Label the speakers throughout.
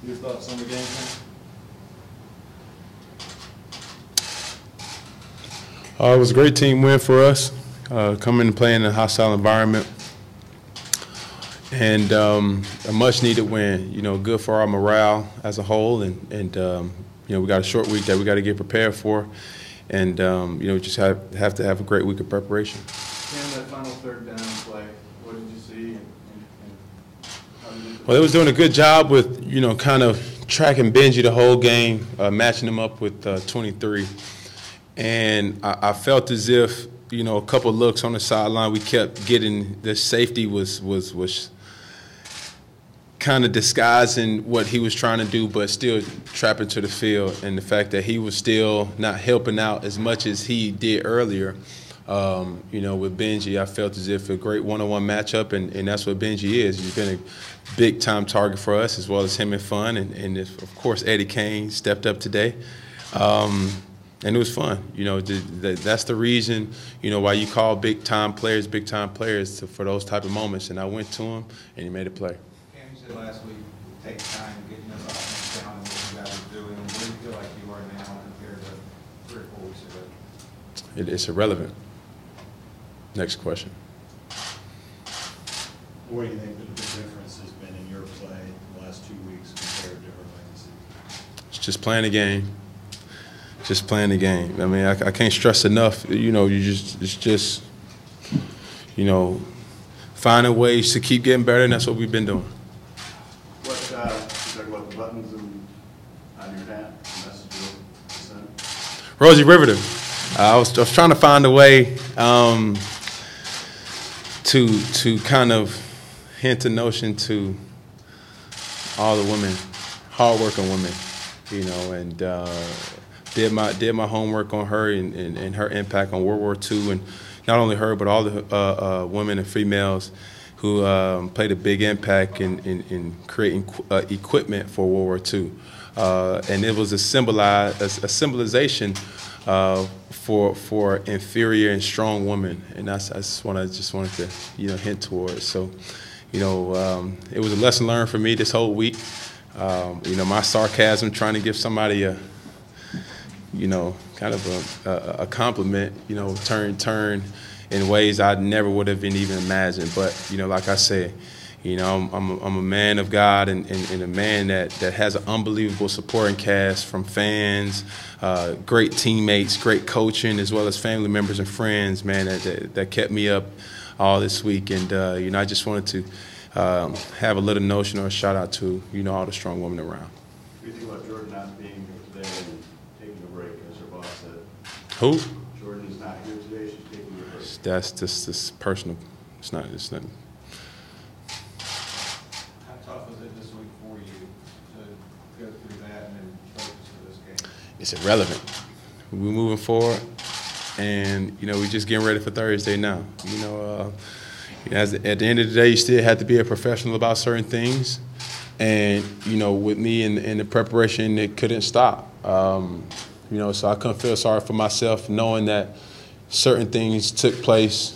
Speaker 1: Your thoughts on the game plan?
Speaker 2: It was a great team win for us, coming and playing in a hostile environment. And a much-needed win, good for our morale as a whole. And we got a short week that we got to get prepared for. And, we just have to have a great week of preparation.
Speaker 1: And that final third down play, what did you see? And how did you...
Speaker 2: Well, they was doing a good job with, kind of tracking Benji the whole game, matching him up with 23. And I felt as if, a couple looks on the sideline, we kept getting the safety was kind of disguising what he was trying to do, but still trapping to the field. And the fact that he was still not helping out as much as he did earlier, with Benji, I felt as if a great one-on-one matchup, and that's what Benji is. He's been a big-time target for us, as well as him and Fun. And of course, Eddie Kane stepped up today. And it was fun. That's the reason, why you call big-time players for those type of moments. And I went to him, and he made a play.
Speaker 3: Last week, take time getting this offense down and what you guys are doing. Where do you feel like you are now compared to 3 or 4 weeks ago?
Speaker 2: It's irrelevant. Next question.
Speaker 4: What do you think the big difference has been in your play the last 2 weeks compared to early in the season?
Speaker 2: It's just playing the game. Just playing the game. I mean, I can't stress enough. Finding ways to keep getting better, and that's what we've been doing.
Speaker 1: You talk about the buttons on your hat, the message you sent?
Speaker 2: Rosie Riveter. I was trying to find a way to kind of hint a notion to all the women, hardworking women, and did my homework on her and her impact on World War II, and not only her but all the women and females who played a big impact in creating equipment for World War II. And it was a symbolization for inferior and strong women, and I just wanted to hint towards. So, it was a lesson learned for me this whole week. My sarcasm, trying to give somebody a kind of a compliment, turn in ways I never would have even imagined. But, like I said, I'm a man of God and a man that has an unbelievable supporting cast from fans, great teammates, great coaching, as well as family members and friends, man, that kept me up all this week. And, I just wanted to have a little notion or a shout out to, all the strong women around.
Speaker 1: What do you think about Jordan not being here today and taking a break, as her boss said?
Speaker 2: Who?
Speaker 1: Jordan is not here today. She's taking a break.
Speaker 2: That's just personal. It's not.
Speaker 3: How tough was it this week for you to go through that and then focus for this game?
Speaker 2: It's irrelevant. We're moving forward, and we're just getting ready for Thursday now. At the end of the day, you still have to be a professional about certain things, and with me in the preparation, it couldn't stop. So I couldn't feel sorry for myself, knowing that certain things took place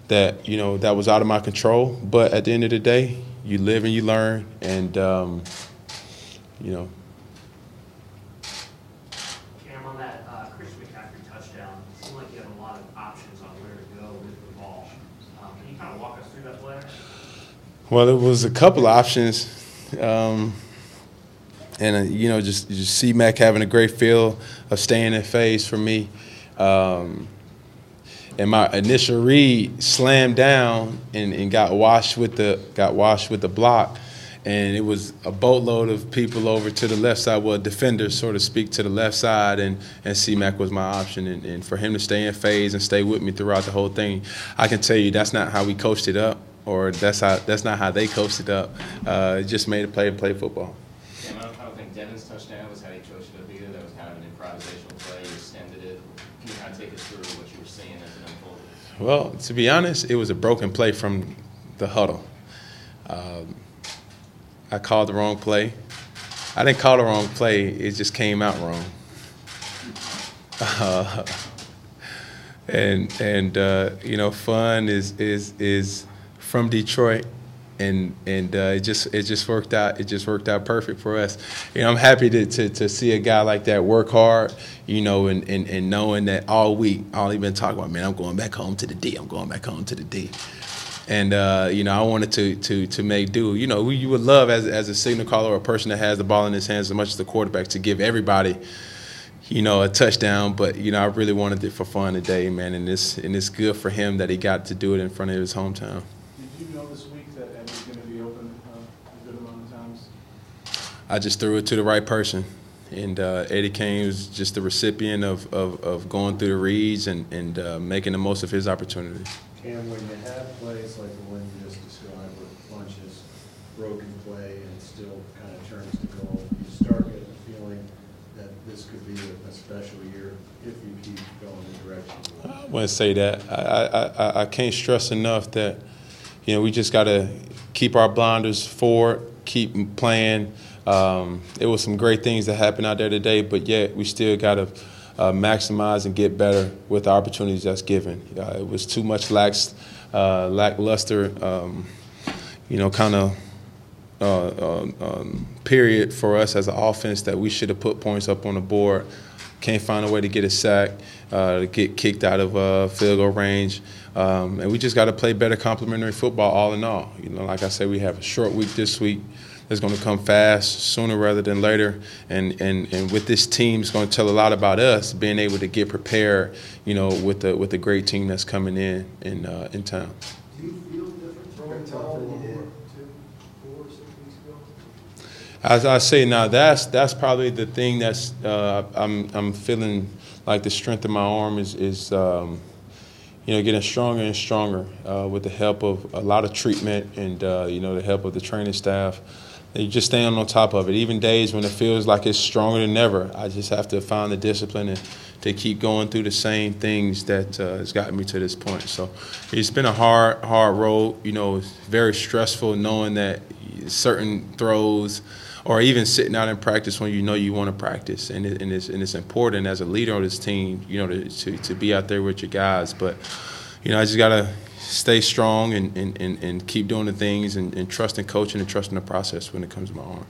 Speaker 2: that that was out of my control. But at the end of the day, you live and you learn, and
Speaker 5: Cam, on that Christian McCaffrey touchdown, it seemed like you had a lot of options on where to go with the ball. Can you kind of walk us through that play?
Speaker 2: Well, there was a couple of options, and just C-Mac having a great feel of staying in phase for me. And my initial read slammed down and got washed with the block, and it was a boatload of people over to the left side, well, defenders, so to speak, to the left side, and C-Mac was my option. And for him to stay in phase and stay with me throughout the whole thing, I can tell you that's not how we coached it up, or that's not how they coached it up. It just made a play football.
Speaker 6: I don't think Devin's touchdown was how he coached it up either. That was kind of an improvisational play. You extended it. Can you kind of take us through what you were seeing as it unfolded?
Speaker 2: Well, to be honest, it was a broken play from the huddle. I called the wrong play. I didn't call the wrong play. It just came out wrong. Fun is from Detroit, it just worked out. It just worked out perfect for us. You know, I'm happy to see a guy like that work hard. You know, and knowing that all week, all he been talking about, man, I'm going back home to the D. I'm going back home to the D. And you know, I wanted to make do. You know, you would love as a signal caller or a person that has the ball in his hands as much as the quarterback to give everybody, you know, a touchdown. But you know, I really wanted it for fun today, man. And it's good for him that he got to do it in front of his hometown.
Speaker 7: Did you know this week that Eddie's going to be open a good amount of times?
Speaker 2: I just threw it to the right person. And Eddie Kane was just the recipient of going through the reads and making the most of his opportunity.
Speaker 4: Cam, when you have plays like the one you just described with bunches, broken play, and it still kind of turns to goal, you start getting the feeling that this could be a special year if you keep going the direction you want.
Speaker 2: I wouldn't say that. I can't stress enough that, you know, we just got to keep our blinders forward, keep playing. It was some great things that happened out there today, but yet we still got to maximize and get better with the opportunities that's given. It was too much lackluster, you know, kind of period for us as an offense that we should have put points up on the board. Can't find a way to get a sack, to get kicked out of field goal range. And we just got to play better complementary football all in all. You know, like I said, we have a short week this week. It's going to come fast, sooner rather than later. And with this team, it's going to tell a lot about us being able to get prepared, you know, with the great team that's coming in town.
Speaker 7: Do you feel different throwing the ball than you did 4 or 6 weeks ago?
Speaker 2: As I say now, that's probably the thing that's I'm feeling like the strength of my arm is you know, getting stronger and stronger with the help of a lot of treatment and you know, the help of the training staff. You just staying on top of it. Even days when it feels like it's stronger than ever, I just have to find the discipline and to keep going through the same things that has gotten me to this point. So it's been a hard road. You know, it's very stressful knowing that certain throws or even sitting out in practice when you know you want to practice. And it's important as a leader of this team, you know, to be out there with your guys. But, you know, I just got to stay strong and keep doing the things and trusting coaching and trusting the process when it comes to my arm.